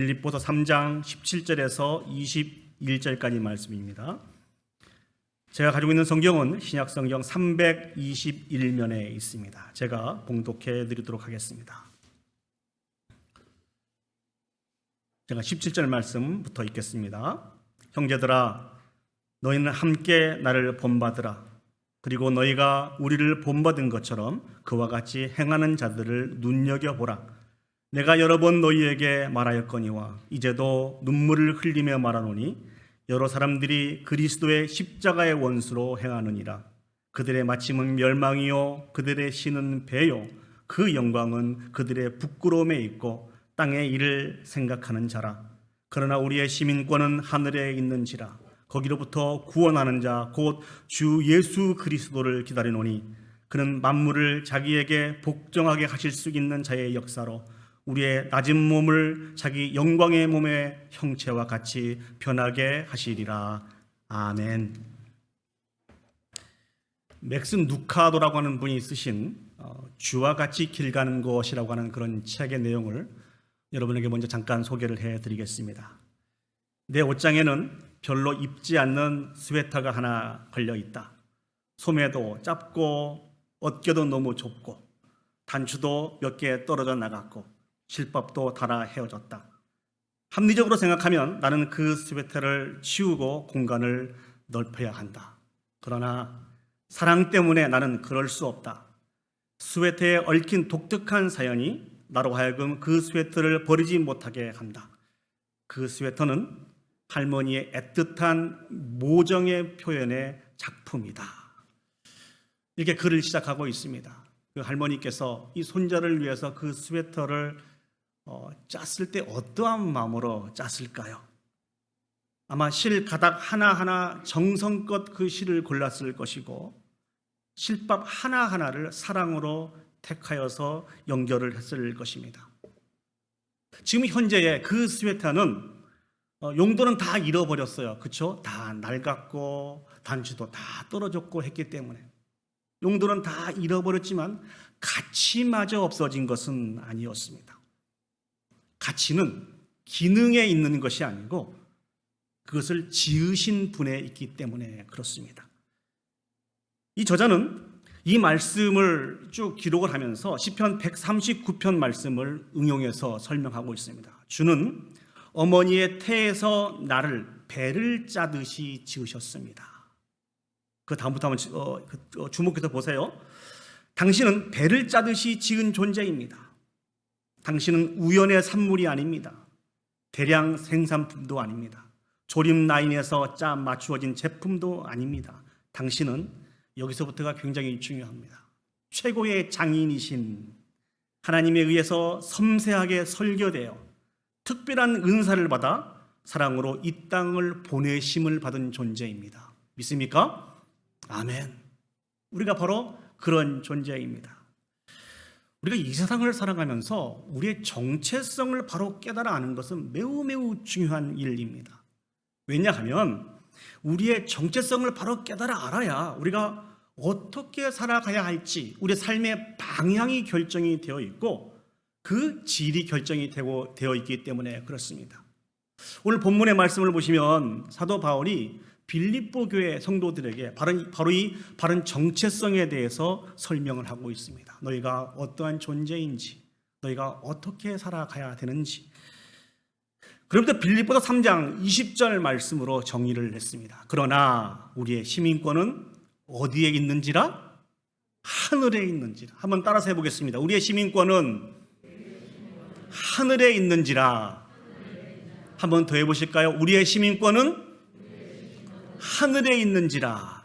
빌립보서 3장 17절에서 21절까지 말씀입니다. 제가 가지고 있는 성경은 신약성경 321면에 있습니다. 제가 봉독해 드리도록 하겠습니다. 제가 17절 말씀부터 읽겠습니다. 형제들아, 너희는 함께 나를 본받으라. 그리고 너희가 우리를 본받은 것처럼 그와 같이 행하는 자들을 눈여겨보라. 내가 여러 번 너희에게 말하였거니와 이제도 눈물을 흘리며 말하노니 여러 사람들이 그리스도의 십자가의 원수로 행하느니라. 그들의 마침은 멸망이요 그들의 신은 배요 그 영광은 그들의 부끄러움에 있고 땅의 일을 생각하는 자라. 그러나 우리의 시민권은 하늘에 있는지라. 거기로부터 구원하는 자 곧 주 예수 그리스도를 기다리노니 그는 만물을 자기에게 복종하게 하실 수 있는 자의 역사로 우리의 낮은 몸을 자기 영광의 몸의 형체와 같이 변하게 하시리라. 아멘. 맥스 누카도라고 하는 분이 쓰신 주와 같이 길 가는 것이라고 하는 그런 책의 내용을 여러분에게 먼저 잠깐 소개를 해드리겠습니다. 내 옷장에는 별로 입지 않는 스웨터가 하나 걸려 있다. 소매도 짧고 어깨도 너무 좁고 단추도 몇 개 떨어져 나갔고 실밥도 닳아 헤어졌다. 합리적으로 생각하면 나는 그 스웨터를 치우고 공간을 넓혀야 한다. 그러나 사랑 때문에 나는 그럴 수 없다. 스웨터에 얽힌 독특한 사연이 나로 하여금 그 스웨터를 버리지 못하게 한다. 그 스웨터는 할머니의 애틋한 모정의 표현의 작품이다. 이렇게 글을 시작하고 있습니다. 그 할머니께서 이 손자를 위해서 그 스웨터를 짰을 때 어떠한 마음으로 짰을까요? 아마 실 가닥 하나하나 정성껏 그 실을 골랐을 것이고 실밥 하나하나를 사랑으로 택하여서 연결을 했을 것입니다. 지금 현재의 그 스웨터는 용도는 다 잃어버렸어요. 그렇죠? 다 낡았고 단추도 다 떨어졌고 했기 때문에 용도는 다 잃어버렸지만 가치마저 없어진 것은 아니었습니다. 가치는 기능에 있는 것이 아니고 그것을 지으신 분에 있기 때문에 그렇습니다. 이 저자는 이 말씀을 쭉 기록을 하면서 시편 139편 말씀을 응용해서 설명하고 있습니다. 주는 어머니의 태에서 나를 배를 짜듯이 지으셨습니다. 그 다음부터 한번 주목해서 보세요. 당신은 배를 짜듯이 지은 존재입니다. 당신은 우연의 산물이 아닙니다. 대량 생산품도 아닙니다. 조림 라인에서 짜 맞추어진 제품도 아닙니다. 당신은 여기서부터가 굉장히 중요합니다. 최고의 장인이신 하나님에 의해서 섬세하게 설계되어 특별한 은사를 받아 사랑으로 이 땅을 보내심을 받은 존재입니다. 믿습니까? 아멘. 우리가 바로 그런 존재입니다. 우리가 이 세상을 살아가면서 우리의 정체성을 바로 깨달아 아는 것은 매우 중요한 일입니다. 왜냐하면 우리의 정체성을 바로 깨달아 알아야 우리가 어떻게 살아가야 할지 우리의 삶의 방향이 결정이 되어 있고 그 질이 결정이 되어 있기 때문에 그렇습니다. 오늘 본문의 말씀을 보시면 사도 바울이 빌립보 교회 성도들에게 바로 이 바른 정체성에 대해서 설명을 하고 있습니다. 너희가 어떠한 존재인지, 너희가 어떻게 살아가야 되는지. 그럼부터 빌립보서 3장 20절 말씀으로 정의를 했습니다. 그러나 우리의 시민권은 어디에 있는지라? 하늘에 있는지라. 한번 따라서 해보겠습니다. 우리의 시민권은 하늘에 있는지라. 한번 더 해보실까요? 우리의 시민권은 하늘에 있는지라.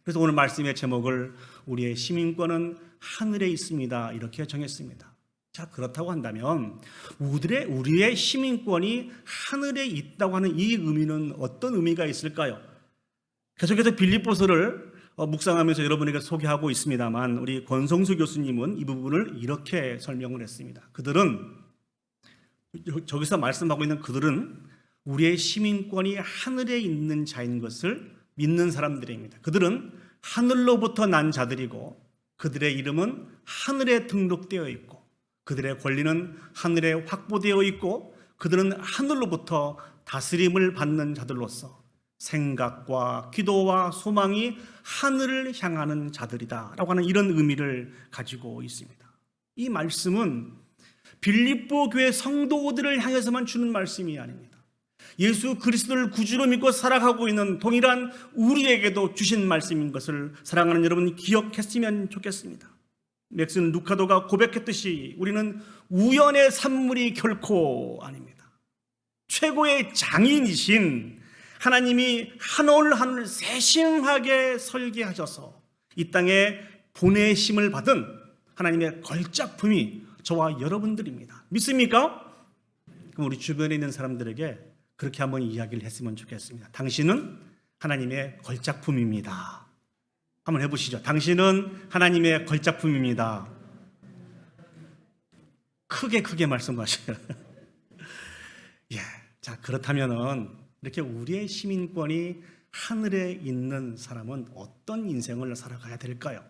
그래서 오늘 말씀의 제목을 우리의 시민권은 하늘에 있습니다 이렇게 정했습니다. 자, 그렇다고 한다면 우리의 시민권이 하늘에 있다고 하는 이 의미는 어떤 의미가 있을까요? 계속해서 빌립보서를 묵상하면서 여러분에게 소개하고 있습니다만 우리 권성수 교수님은 이 부분을 이렇게 설명을 했습니다. 그들은 저기서 말씀하고 있는 그들은 우리의 시민권이 하늘에 있는 자인 것을 믿는 사람들입니다. 그들은 하늘로부터 난 자들이고 그들의 이름은 하늘에 등록되어 있고 그들의 권리는 하늘에 확보되어 있고 그들은 하늘로부터 다스림을 받는 자들로서 생각과 기도와 소망이 하늘을 향하는 자들이다 라고 하는 이런 의미를 가지고 있습니다. 이 말씀은 빌립보 교회 성도들을 향해서만 주는 말씀이 아닙니다. 예수 그리스도를 구주로 믿고 살아가고 있는 동일한 우리에게도 주신 말씀인 것을 사랑하는 여러분 기억했으면 좋겠습니다. 맥슨 루카도가 고백했듯이 우리는 우연의 산물이 결코 아닙니다. 최고의 장인이신 하나님이 한 올 한 올 세심하게 설계하셔서 이 땅에 보내심을 받은 하나님의 걸작품이 저와 여러분들입니다. 믿습니까? 그럼 우리 주변에 있는 사람들에게 그렇게 한번 이야기를 했으면 좋겠습니다. 당신은 하나님의 걸작품입니다. 한번 해보시죠. 당신은 하나님의 걸작품입니다. 크게 말씀하셔요. 예, 자 그렇다면은 이렇게 우리의 시민권이 하늘에 있는 사람은 어떤 인생을 살아가야 될까요?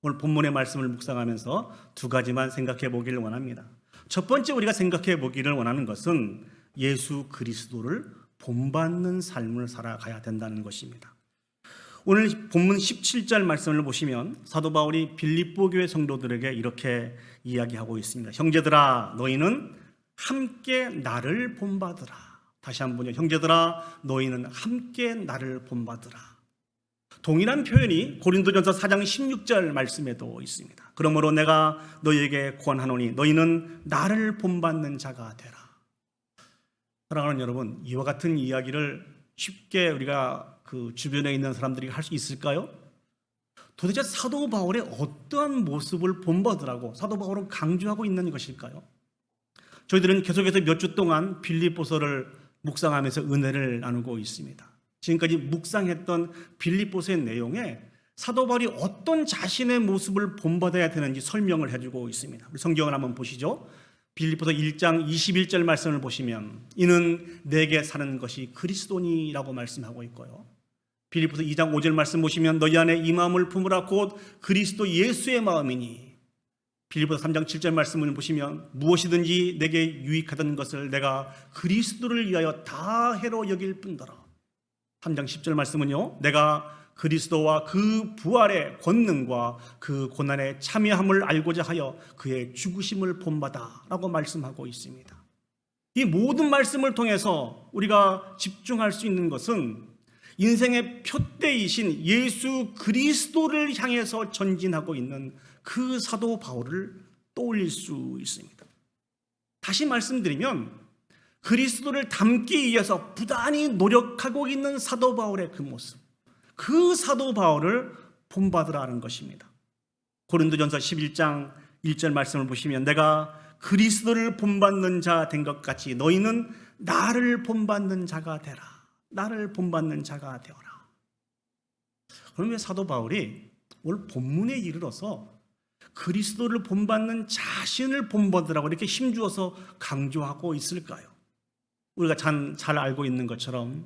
오늘 본문의 말씀을 묵상하면서 두 가지만 생각해 보기를 원합니다. 첫 번째 우리가 생각해 보기를 원하는 것은 예수 그리스도를 본받는 삶을 살아가야 된다는 것입니다. 오늘 본문 17절 말씀을 보시면 사도 바울이 빌립보 교회 성도들에게 이렇게 이야기하고 있습니다. 형제들아 너희는 함께 나를 본받으라. 다시 한번요. 형제들아 너희는 함께 나를 본받으라. 동일한 표현이 고린도전서 4장 16절 말씀에도 있습니다. 그러므로 내가 너희에게 권하노니 너희는 나를 본받는 자가 되라. 사랑하는 여러분, 이와 같은 이야기를 쉽게 우리가 그 주변에 있는 사람들이 할 수 있을까요? 도대체 사도 바울의 어떠한 모습을 본받으라고 사도 바울은 강조하고 있는 것일까요? 저희들은 계속해서 몇 주 동안 빌립보서를 묵상하면서 은혜를 나누고 있습니다. 지금까지 묵상했던 빌립보서의 내용에 사도 바울이 어떤 자신의 모습을 본받아야 되는지 설명을 해주고 있습니다. 우리 성경을 한번 보시죠. 빌립보서 1장 21절 말씀을 보시면 이는 내게 사는 것이 그리스도니라고 말씀하고 있고요. 빌립보서 2장 5절 말씀 보시면 너희 안에 이 마음을 품으라 곧 그리스도 예수의 마음이니. 빌립보서 3장 7절 말씀을 보시면 무엇이든지 내게 유익하던 것을 내가 그리스도를 위하여 다 해로 여길 뿐더러. 3장 10절 말씀은요 내가 그리스도와 그 부활의 권능과 그 고난의 참여함을 알고자 하여 그의 죽으심을 본받아 라고 말씀하고 있습니다. 이 모든 말씀을 통해서 우리가 집중할 수 있는 것은 인생의 표대이신 예수 그리스도를 향해서 전진하고 있는 그 사도 바울을 떠올릴 수 있습니다. 다시 말씀드리면 그리스도를 닮기 위해서 부단히 노력하고 있는 사도 바울의 그 모습, 그 사도 바울을 본받으라는 것입니다. 고린도전서 11장 1절 말씀을 보시면 내가 그리스도를 본받는 자 된 것 같이 너희는 나를 본받는 자가 되라. 나를 본받는 자가 되어라. 그럼 왜 사도 바울이 오늘 본문에 이르러서 그리스도를 본받는 자신을 본받으라고 이렇게 힘주어서 강조하고 있을까요? 우리가 잘 알고 있는 것처럼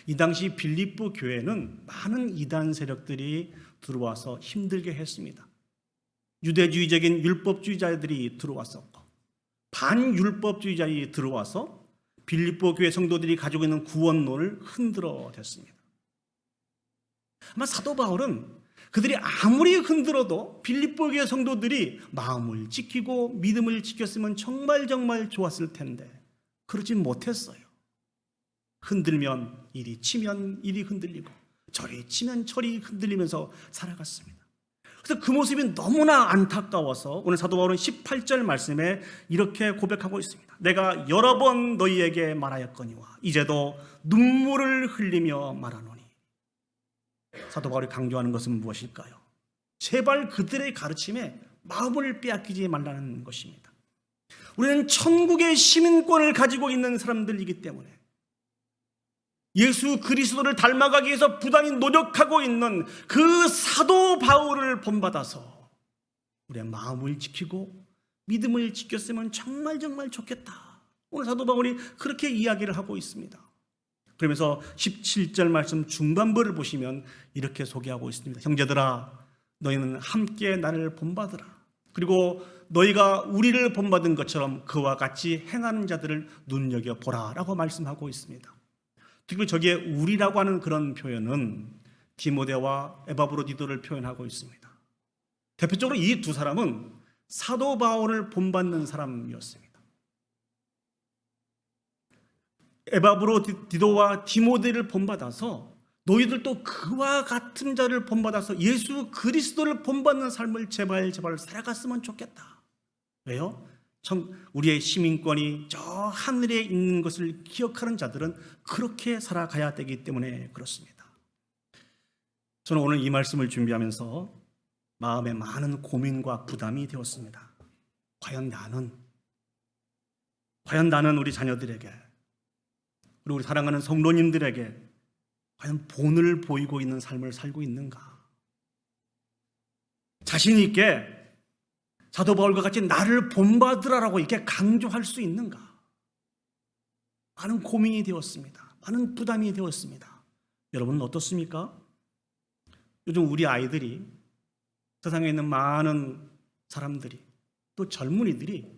이 당시 빌립보 교회는 많은 이단 세력들이 들어와서 힘들게 했습니다. 유대주의적인 율법주의자들이 들어왔었고 반율법주의자들이 들어와서 빌립보 교회 성도들이 가지고 있는 구원론을 흔들어 댔습니다. 아마 사도 바울은 그들이 아무리 흔들어도 빌립보 교회 성도들이 마음을 지키고 믿음을 지켰으면 정말 좋았을 텐데 그러지 못했어요. 흔들면 이리 치면 이리 흔들리고 저리 치면 저리 흔들리면서 살아갔습니다. 그래서 그 모습이 너무나 안타까워서 오늘 사도 바울은 18절 말씀에 이렇게 고백하고 있습니다. 내가 여러 번 너희에게 말하였거니와 이제도 눈물을 흘리며 말하노니. 사도 바울이 강조하는 것은 무엇일까요? 제발 그들의 가르침에 마음을 빼앗기지 말라는 것입니다. 우리는 천국의 시민권을 가지고 있는 사람들이기 때문에 예수 그리스도를 닮아가기 위해서 부단히 노력하고 있는 그 사도 바울을 본받아서 우리의 마음을 지키고 믿음을 지켰으면 정말 좋겠다. 오늘 사도 바울이 그렇게 이야기를 하고 있습니다. 그러면서 17절 말씀 중반부를 보시면 이렇게 소개하고 있습니다. 형제들아 너희는 함께 나를 본받으라. 그리고 너희가 우리를 본받은 것처럼 그와 같이 행하는 자들을 눈여겨보라 라고 말씀하고 있습니다. 특히 저기에 우리라고 하는 그런 표현은 디모데와 에바브로디도를 표현하고 있습니다. 대표적으로 이 두 사람은 사도 바울을 본받는 사람이었습니다. 에바브로디도와 디모데를 본받아서 너희들도 그와 같은 자를 본받아서 예수 그리스도를 본받는 삶을 제발 살아갔으면 좋겠다. 왜요? 우리의 시민권이 저 하늘에 있는 것을 기억하는 자들은 그렇게 살아가야 되기 때문에 그렇습니다. 저는 오늘 이 말씀을 준비하면서 마음에 많은 고민과 부담이 되었습니다. 과연 나는 우리 자녀들에게, 그리고 우리 사랑하는 성도님들에게 과연 본을 보이고 있는 삶을 살고 있는가? 자신 있게 사도 바울과 같이 나를 본받으라라고 이렇게 강조할 수 있는가? 많은 고민이 되었습니다. 많은 부담이 되었습니다. 여러분은 어떻습니까? 요즘 우리 아이들이, 세상에 있는 많은 사람들이, 또 젊은이들이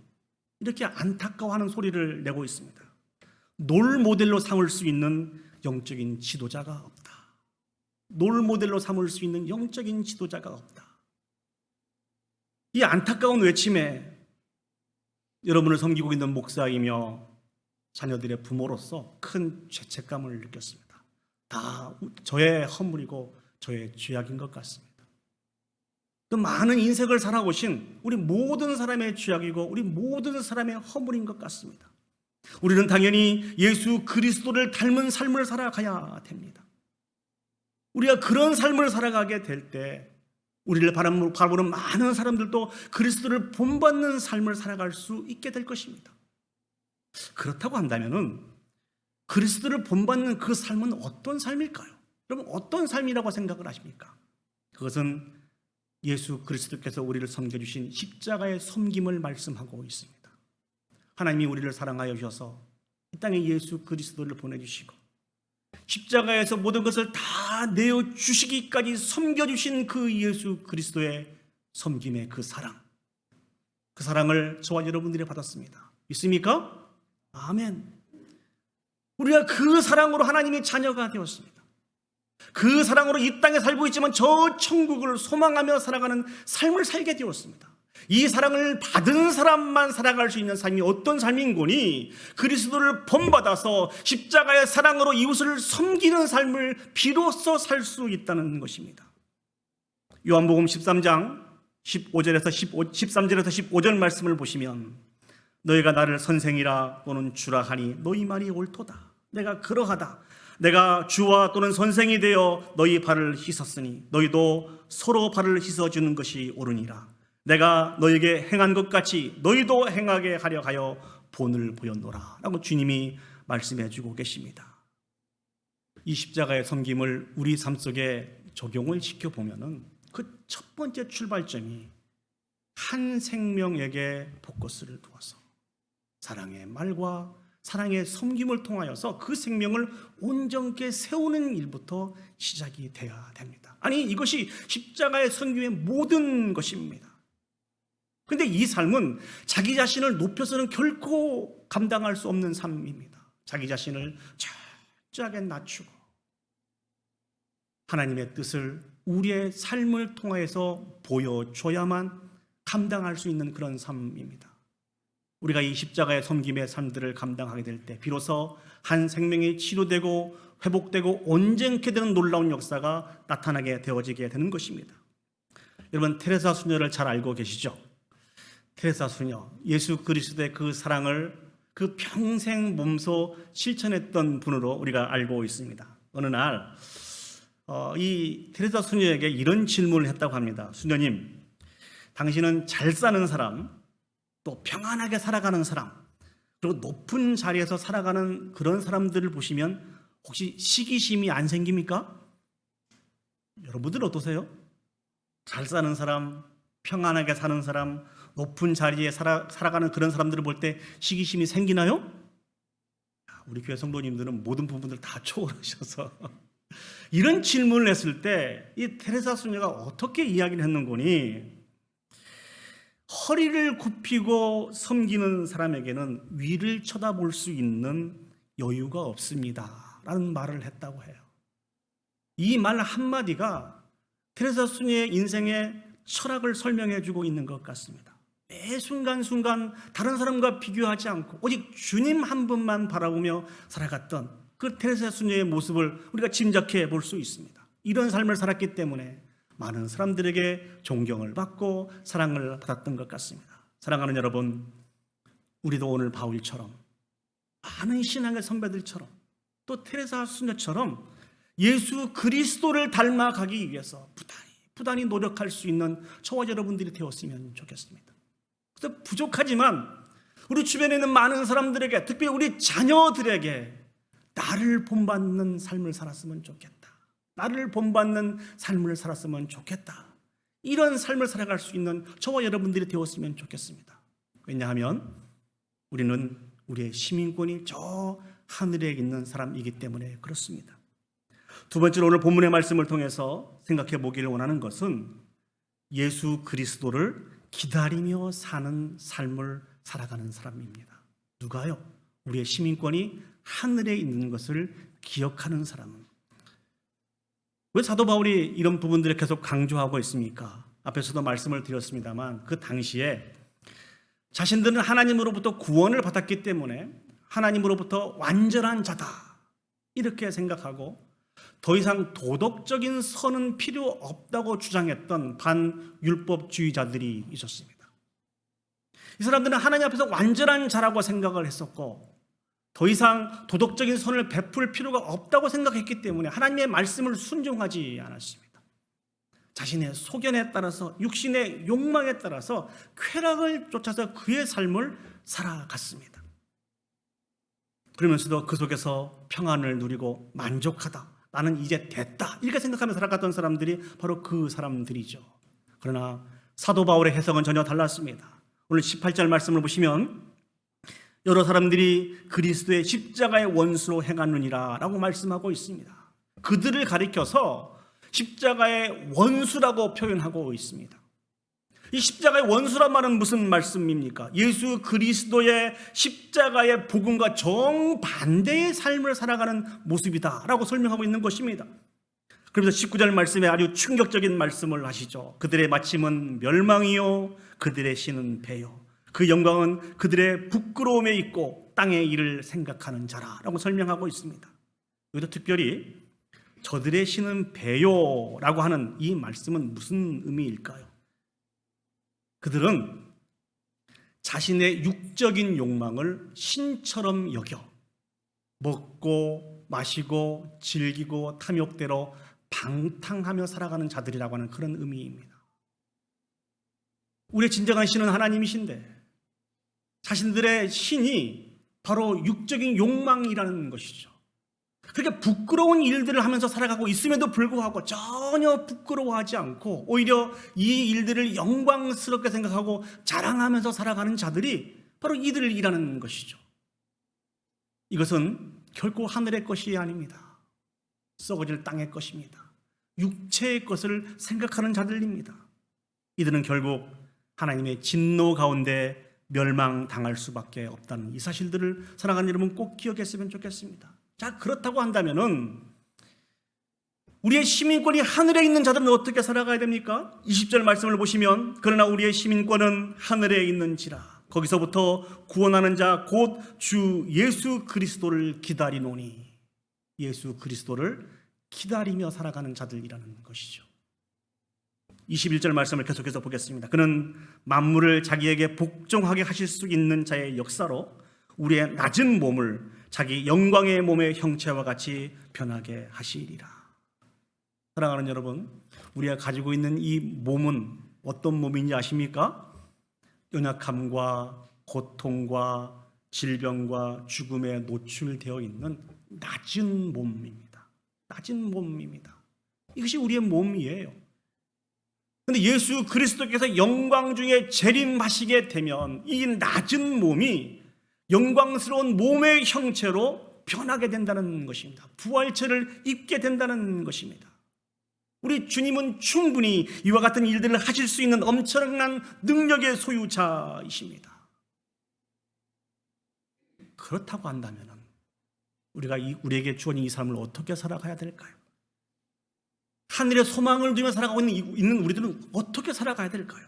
이렇게 안타까워하는 소리를 내고 있습니다. 롤 모델로 삼을 수 있는 영적인 지도자가 없다. 롤 모델로 삼을 수 있는 영적인 지도자가 없다. 이 안타까운 외침에 여러분을 섬기고 있는 목사이며 자녀들의 부모로서 큰 죄책감을 느꼈습니다. 다 저의 허물이고 저의 죄악인 것 같습니다. 또 많은 인생을 살아오신 우리 모든 사람의 죄악이고 우리 모든 사람의 허물인 것 같습니다. 우리는 당연히 예수 그리스도를 닮은 삶을 살아가야 됩니다. 우리가 그런 삶을 살아가게 될 때 우리를 바라보는 많은 사람들도 그리스도를 본받는 삶을 살아갈 수 있게 될 것입니다. 그렇다고 한다면 그리스도를 본받는 그 삶은 어떤 삶일까요? 여러분, 어떤 삶이라고 생각을 하십니까? 그것은 예수 그리스도께서 우리를 섬겨주신 십자가의 섬김을 말씀하고 있습니다. 하나님이 우리를 사랑하여 주셔서 이 땅에 예수 그리스도를 보내주시고 십자가에서 모든 것을 다 내어주시기까지 섬겨주신 그 예수 그리스도의 섬김의 그 사랑을 저와 여러분들이 받았습니다. 믿습니까? 아멘. 우리가 그 사랑으로 하나님의 자녀가 되었습니다. 그 사랑으로 이 땅에 살고 있지만 저 천국을 소망하며 살아가는 삶을 살게 되었습니다. 이 사랑을 받은 사람만 살아갈 수 있는 삶이 어떤 삶인 거니? 그리스도를 본받아서 십자가의 사랑으로 이웃을 섬기는 삶을 비로소 살 수 있다는 것입니다. 요한복음 13장 13절에서 15절 말씀을 보시면 너희가 나를 선생이라 또는 주라 하니 너희 말이 옳도다. 내가 그러하다. 내가 주와 또는 선생이 되어 너희 발을 씻었으니 너희도 서로 발을 씻어주는 것이 옳으니라. 내가 너에게 행한 것 같이 너희도 행하게 하려 하여 본을 보였노라 라고 주님이 말씀해 주고 계십니다. 이 십자가의 섬김을 우리 삶 속에 적용을 시켜보면 그 첫 번째 출발점이 한 생명에게 포커스를 두어서 사랑의 말과 사랑의 섬김을 통하여서 그 생명을 온전케 세우는 일부터 시작이 되어야 됩니다. 아니, 이것이 십자가의 섬김의 모든 것입니다. 그런데 이 삶은 자기 자신을 높여서는 결코 감당할 수 없는 삶입니다. 자기 자신을 철저하게 낮추고 하나님의 뜻을 우리의 삶을 통해서 보여줘야만 감당할 수 있는 그런 삶입니다. 우리가 이 십자가의 섬김의 삶들을 감당하게 될 때 비로소 한 생명이 치료되고 회복되고 온전케 되는 놀라운 역사가 나타나게 되어지게 되는 것입니다. 여러분, 테레사 수녀를 잘 알고 계시죠? 테레사 수녀, 예수 그리스도의 그 사랑을 그 평생 몸소 실천했던 분으로 우리가 알고 있습니다. 어느 날 이 테레사 수녀에게 이런 질문을 했다고 합니다. 수녀님, 당신은 잘 사는 사람, 또 평안하게 살아가는 사람, 그리고 높은 자리에서 살아가는 그런 사람들을 보시면 혹시 시기심이 안 생깁니까? 여러분들 어떠세요? 잘 사는 사람, 평안하게 사는 사람, 높은 자리에 살아가는 그런 사람들을 볼 때 시기심이 생기나요? 우리 교회 성도님들은 모든 부분들 다 초월하셔서 이런 질문을 했을 때 이 테레사 수녀가 어떻게 이야기를 했는 거니? 허리를 굽히고 섬기는 사람에게는 위를 쳐다볼 수 있는 여유가 없습니다 라는 말을 했다고 해요. 이 말 한마디가 테레사 수녀의 인생의 철학을 설명해 주고 있는 것 같습니다. 매 순간순간 다른 사람과 비교하지 않고 오직 주님 한 분만 바라보며 살아갔던 그 테레사 수녀의 모습을 우리가 짐작해 볼 수 있습니다. 이런 삶을 살았기 때문에 많은 사람들에게 존경을 받고 사랑을 받았던 것 같습니다. 사랑하는 여러분, 우리도 오늘 바울처럼 많은 신앙의 선배들처럼 또 테레사 수녀처럼 예수 그리스도를 닮아가기 위해서 부단히 노력할 수 있는 저와 여러분들이 되었으면 좋겠습니다. 그래서 부족하지만 우리 주변에 있는 많은 사람들에게, 특별히 우리 자녀들에게 나를 본받는 삶을 살았으면 좋겠다. 나를 본받는 삶을 살았으면 좋겠다. 이런 삶을 살아갈 수 있는 저와 여러분들이 되었으면 좋겠습니다. 왜냐하면 우리는 우리의 시민권이 저 하늘에 있는 사람이기 때문에 그렇습니다. 두 번째로 오늘 본문의 말씀을 통해서 생각해 보기를 원하는 것은 예수 그리스도를 기다리며 사는 삶을 살아가는 사람입니다. 누가요? 우리의 시민권이 하늘에 있는 것을 기억하는 사람은. 왜 사도 바울이 이런 부분들을 계속 강조하고 있습니까? 앞에서도 말씀을 드렸습니다만 그 당시에 자신들은 하나님으로부터 구원을 받았기 때문에 하나님으로부터 완전한 자다 이렇게 생각하고 더 이상 도덕적인 선은 필요 없다고 주장했던 반율법주의자들이 있었습니다. 이 사람들은 하나님 앞에서 완전한 자라고 생각을 했었고 더 이상 도덕적인 선을 베풀 필요가 없다고 생각했기 때문에 하나님의 말씀을 순종하지 않았습니다. 자신의 소견에 따라서 육신의 욕망에 따라서 쾌락을 쫓아서 그의 삶을 살아갔습니다. 그러면서도 그 속에서 평안을 누리고 만족하다, 나는 이제 됐다 이렇게 생각하며 살아갔던 사람들이 바로 그 사람들이죠. 그러나 사도 바울의 해석은 전혀 달랐습니다. 오늘 18절 말씀을 보시면 여러 사람들이 그리스도의 십자가의 원수로 행하느니라 라고 말씀하고 있습니다. 그들을 가리켜서 십자가의 원수라고 표현하고 있습니다. 이 십자가의 원수란 말은 무슨 말씀입니까? 예수 그리스도의 십자가의 복음과 정반대의 삶을 살아가는 모습이다 라고 설명하고 있는 것입니다. 그러면서 19절 말씀에 아주 충격적인 말씀을 하시죠. 그들의 마침은 멸망이요 그들의 신은 배요 그 영광은 그들의 부끄러움에 있고 땅의 일을 생각하는 자라라고 설명하고 있습니다. 여기서 특별히 저들의 신은 배요라고 하는 이 말씀은 무슨 의미일까요? 그들은 자신의 육적인 욕망을 신처럼 여겨 먹고 마시고 즐기고 탐욕대로 방탕하며 살아가는 자들이라고 하는 그런 의미입니다. 우리의 진정한 신은 하나님이신데 자신들의 신이 바로 육적인 욕망이라는 것이죠. 그렇게 부끄러운 일들을 하면서 살아가고 있음에도 불구하고 전혀 부끄러워하지 않고 오히려 이 일들을 영광스럽게 생각하고 자랑하면서 살아가는 자들이 바로 이들이라는 것이죠. 이것은 결코 하늘의 것이 아닙니다. 썩어질 땅의 것입니다. 육체의 것을 생각하는 자들입니다. 이들은 결국 하나님의 진노 가운데 멸망당할 수밖에 없다는 이 사실들을 사랑하는 여러분 꼭 기억했으면 좋겠습니다. 자, 그렇다고 한다면은 우리의 시민권이 하늘에 있는 자들은 어떻게 살아가야 됩니까? 20절 말씀을 보시면 그러나 우리의 시민권은 하늘에 있는지라 거기서부터 구원하는 자 곧 주 예수 그리스도를 기다리노니 예수 그리스도를 기다리며 살아가는 자들이라는 것이죠. 21절 말씀을 계속해서 보겠습니다. 그는 만물을 자기에게 복종하게 하실 수 있는 자의 역사로 우리의 낮은 몸을 자기 영광의 몸의 형체와 같이 변하게 하시리라. 사랑하는 여러분, 우리가 가지고 있는 이 몸은 어떤 몸인지 아십니까? 연약함과 고통과 질병과 죽음에 노출되어 있는 낮은 몸입니다. 낮은 몸입니다. 이것이 우리의 몸이에요. 그런데 예수 그리스도께서 영광 중에 재림하시게 되면 이 낮은 몸이 영광스러운 몸의 형체로 변하게 된다는 것입니다. 부활체를 입게 된다는 것입니다. 우리 주님은 충분히 이와 같은 일들을 하실 수 있는 엄청난 능력의 소유자이십니다. 그렇다고 한다면 우리에게 주어진 이 삶을 어떻게 살아가야 될까요? 하늘의 소망을 두며 살아가고 있는 우리들은 어떻게 살아가야 될까요?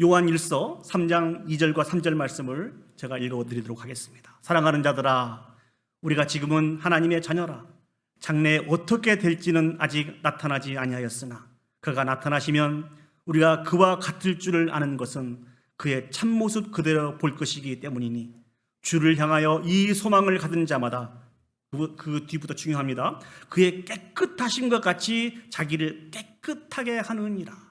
요한 1서 3장 2절과 3절 말씀을 제가 읽어드리도록 하겠습니다. 사랑하는 자들아, 우리가 지금은 하나님의 자녀라. 장래에 어떻게 될지는 아직 나타나지 아니하였으나 그가 나타나시면 우리가 그와 같을 줄을 아는 것은 그의 참모습 그대로 볼 것이기 때문이니 주를 향하여 이 소망을 가진 자마다, 그 뒤부터 중요합니다, 그의 깨끗하심과 같이 자기를 깨끗하게 하느니라.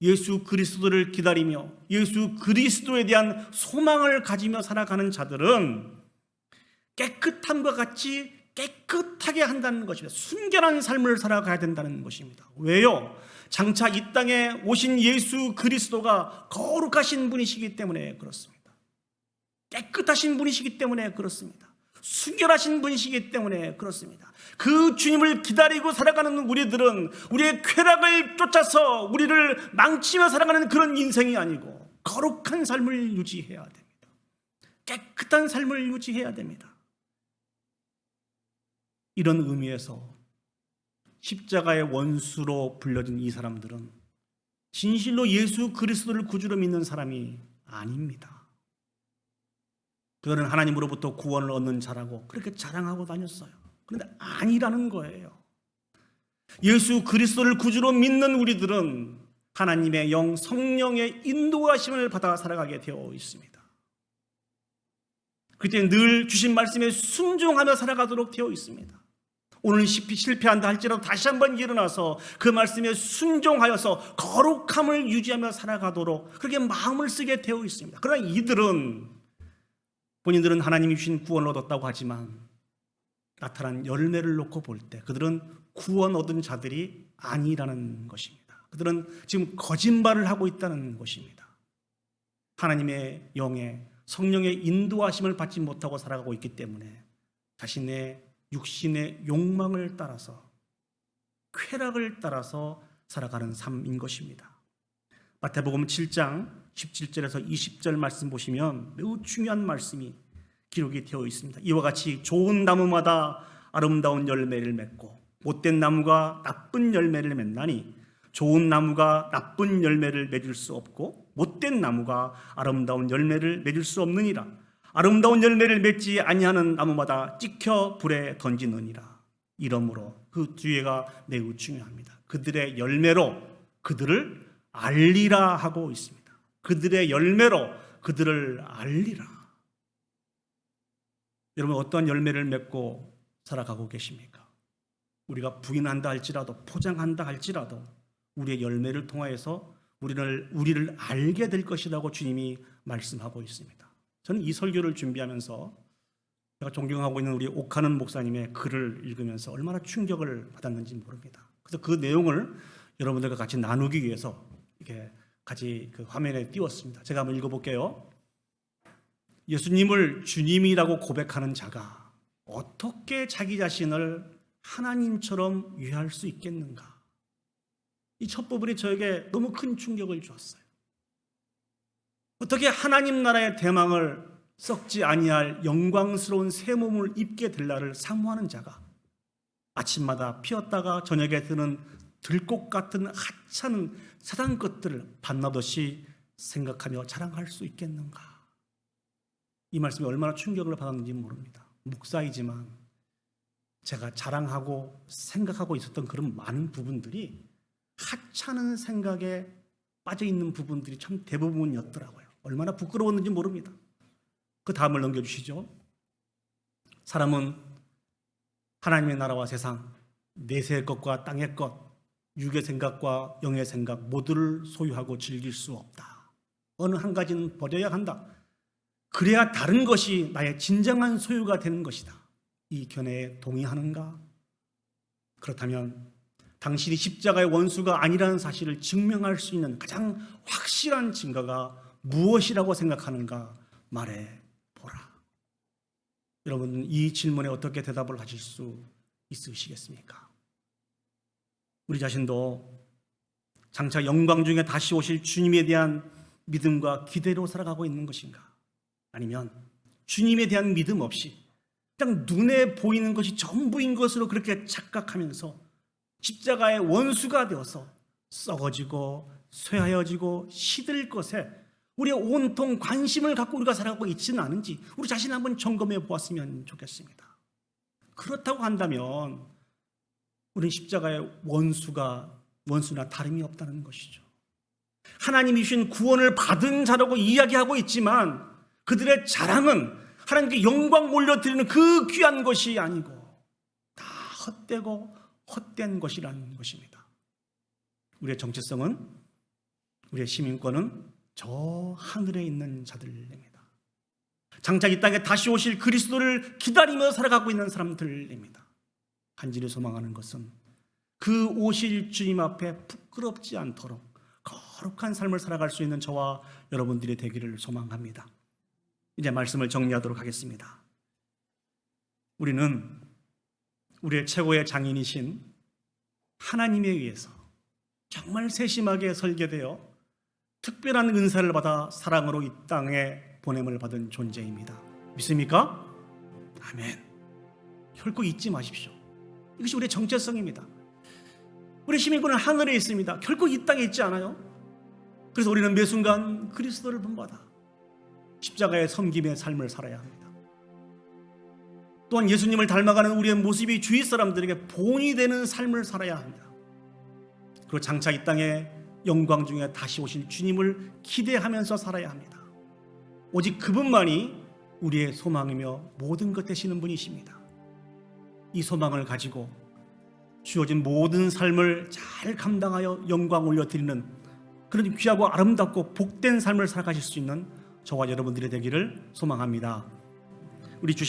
예수 그리스도를 기다리며 예수 그리스도에 대한 소망을 가지며 살아가는 자들은 깨끗함과 같이 깨끗하게 한다는 것입니다. 순결한 삶을 살아가야 된다는 것입니다. 왜요? 장차 이 땅에 오신 예수 그리스도가 거룩하신 분이시기 때문에 그렇습니다. 깨끗하신 분이시기 때문에 그렇습니다. 순결하신 분이시기 때문에 그렇습니다. 그 주님을 기다리고 살아가는 우리들은 우리의 쾌락을 쫓아서 우리를 망치며 살아가는 그런 인생이 아니고 거룩한 삶을 유지해야 됩니다. 깨끗한 삶을 유지해야 됩니다. 이런 의미에서 십자가의 원수로 불려진 이 사람들은 진실로 예수 그리스도를 구주로 믿는 사람이 아닙니다. 그들은 하나님으로부터 구원을 얻는 자라고 그렇게 자랑하고 다녔어요. 그런데 아니라는 거예요. 예수 그리스도를 구주로 믿는 우리들은 하나님의 영 성령의 인도하심을 받아 살아가게 되어 있습니다. 그때 늘 주신 말씀에 순종하며 살아가도록 되어 있습니다. 오늘 실패한다 할지라도 다시 한번 일어나서 그 말씀에 순종하여서 거룩함을 유지하며 살아가도록 그렇게 마음을 쓰게 되어 있습니다. 그러나 본인들은 하나님이 주신 구원을 얻었다고 하지만 나타난 열매를 놓고 볼 때 그들은 구원 얻은 자들이 아니라는 것입니다. 그들은 지금 거짓말을 하고 있다는 것입니다. 하나님의 영의 성령의 인도하심을 받지 못하고 살아가고 있기 때문에 자신의 육신의 욕망을 따라서 쾌락을 따라서 살아가는 삶인 것입니다. 마태복음 7장 17절에서 20절 말씀 보시면 매우 중요한 말씀이 기록이 되어 있습니다. 이와 같이 좋은 나무마다 아름다운 열매를 맺고 못된 나무가 나쁜 열매를 맺나니 좋은 나무가 나쁜 열매를 맺을 수 없고 못된 나무가 아름다운 열매를 맺을 수 없느니라. 아름다운 열매를 맺지 아니하는 나무마다 찍혀 불에 던지느니라. 이러므로 그 뒤에가 매우 중요합니다. 그들의 열매로 그들을 알리라 하고 있습니다. 그들의 열매로 그들을 알리라. 여러분, 어떤 열매를 맺고 살아가고 계십니까? 우리가 부인한다 할지라도 포장한다 할지라도 우리의 열매를 통하여서 우리를 알게 될 것이라고 주님이 말씀하고 있습니다. 저는 이 설교를 준비하면서 제가 존경하고 있는 우리 옥하는 목사님의 글을 읽으면서 얼마나 충격을 받았는지 모릅니다. 그래서 그 내용을 여러분들과 같이 나누기 위해서 이렇게 같이 그 화면에 띄웠습니다. 제가 한번 읽어볼게요. 예수님을 주님이라고 고백하는 자가 어떻게 자기 자신을 하나님처럼 위할 수 있겠는가? 이 첫 부분이 저에게 너무 큰 충격을 주었어요. 어떻게 하나님 나라의 대망을 썩지 아니할 영광스러운 새 몸을 입게 될 날을 사모하는 자가 아침마다 피었다가 저녁에 드는 들꽃 같은 하찮은 세상 것들을 밤낮없이 생각하며 자랑할 수 있겠는가? 이 말씀이 얼마나 충격을 받았는지 모릅니다. 목사이지만 제가 자랑하고 생각하고 있었던 그런 많은 부분들이 하찮은 생각에 빠져있는 부분들이 참 대부분이었더라고요. 얼마나 부끄러웠는지 모릅니다. 그 다음을 넘겨주시죠. 사람은 하나님의 나라와 세상, 내세의 것과 땅의 것, 육의 생각과 영의 생각 모두를 소유하고 즐길 수 없다. 어느 한 가지는 버려야 한다. 그래야 다른 것이 나의 진정한 소유가 되는 것이다. 이 견해에 동의하는가? 그렇다면 당신이 십자가의 원수가 아니라는 사실을 증명할 수 있는 가장 확실한 증거가 무엇이라고 생각하는가 말해보라. 여러분, 이 질문에 어떻게 대답을 하실 수 있으시겠습니까? 우리 자신도 장차 영광 중에 다시 오실 주님에 대한 믿음과 기대로 살아가고 있는 것인가? 아니면 주님에 대한 믿음 없이 그냥 눈에 보이는 것이 전부인 것으로 그렇게 착각하면서 십자가의 원수가 되어서 썩어지고 쇠하여지고 시들 것에 우리의 온통 관심을 갖고 우리가 살아가고 있지는 않은지 우리 자신을 한번 점검해 보았으면 좋겠습니다. 그렇다고 한다면 우리는 십자가의 원수나 다름이 없다는 것이죠. 하나님이 주신 구원을 받은 자라고 이야기하고 있지만 그들의 자랑은 하나님께 영광 올려드리는 그 귀한 것이 아니고 다 헛되고 헛된 것이라는 것입니다. 우리의 정체성은, 우리의 시민권은 저 하늘에 있는 자들입니다. 장차 이 땅에 다시 오실 그리스도를 기다리며 살아가고 있는 사람들입니다. 간절히 소망하는 것은 그 오실 주님 앞에 부끄럽지 않도록 거룩한 삶을 살아갈 수 있는 저와 여러분들이 되기를 소망합니다. 이제 말씀을 정리하도록 하겠습니다. 우리는 우리의 최고의 장인이신 하나님에 의해서 정말 세심하게 설계되어 특별한 은사를 받아 사랑으로 이 땅에 보냄을 받은 존재입니다. 믿습니까? 아멘. 결코 잊지 마십시오. 이것이 우리의 정체성입니다. 우리 시민권은 하늘에 있습니다. 결코 이 땅에 있지 않아요. 그래서 우리는 매 순간 그리스도를 본받아 십자가의 섬김의 삶을 살아야 합니다. 또한 예수님을 닮아가는 우리의 모습이 주위 사람들에게 본이 되는 삶을 살아야 합니다. 그리고 장차 이 땅에 영광 중에 다시 오실 주님을 기대하면서 살아야 합니다. 오직 그분만이 우리의 소망이며 모든 것 되시는 분이십니다. 이 소망을 가지고 주어진 모든 삶을 잘 감당하여 영광 올려드리는 그런 귀하고 아름답고 복된 삶을 살아가실 수 있는 저와 여러분들이 되기를 소망합니다. 우리 주신